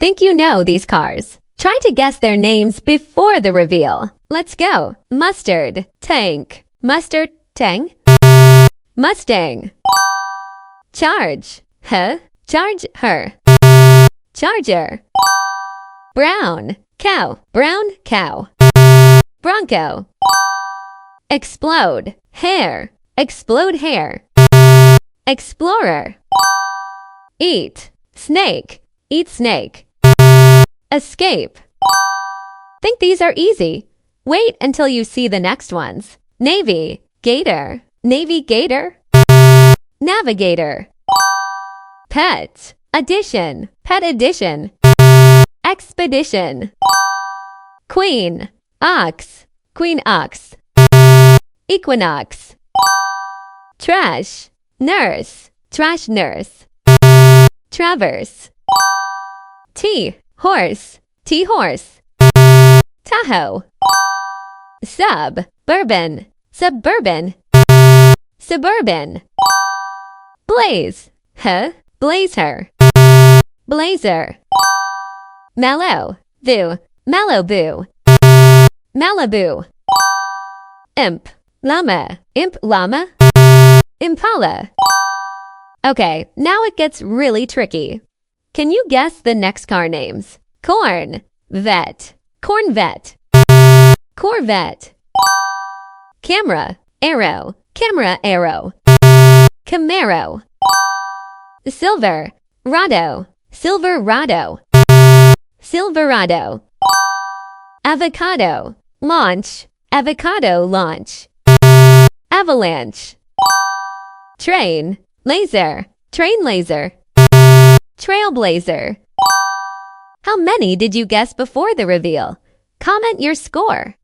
think you know these cars. Try to guess their names before the reveal. Let's go. Mustard, tank, mustard, tang, Mustang. Charge, charge her, charger. Brown cow, Bronco. Explode, hair, explode hair. Explorer. Eat, snake, eat snake. Escape. Think these are easy. Wait until you see the next ones. Navy, gator, navy gator. Navigator. Pet, addition, pet addition. Expedition. Queen, ox, queen ox. Equinox. Trash, nurse, trash nurse. Traverse. T, horse, tea horse. Tahoe. Sub, bourbon, suburban. Suburban. Blaze, blazer. Blazer. Mellow, Malibu. Malibu. Imp, llama, llama. Impala. Okay, now it gets really tricky. Can you guess the next car names? Corn, vet, Cornvette. Corvette. Camera, arrow, camera arrow. Camaro. Silver, rado, Silverado. Silverado. Avocado, launch, avocado launch. Avalanche. Train, laser, train laser. Trailblazer. How many did you guess before the reveal? Comment your score.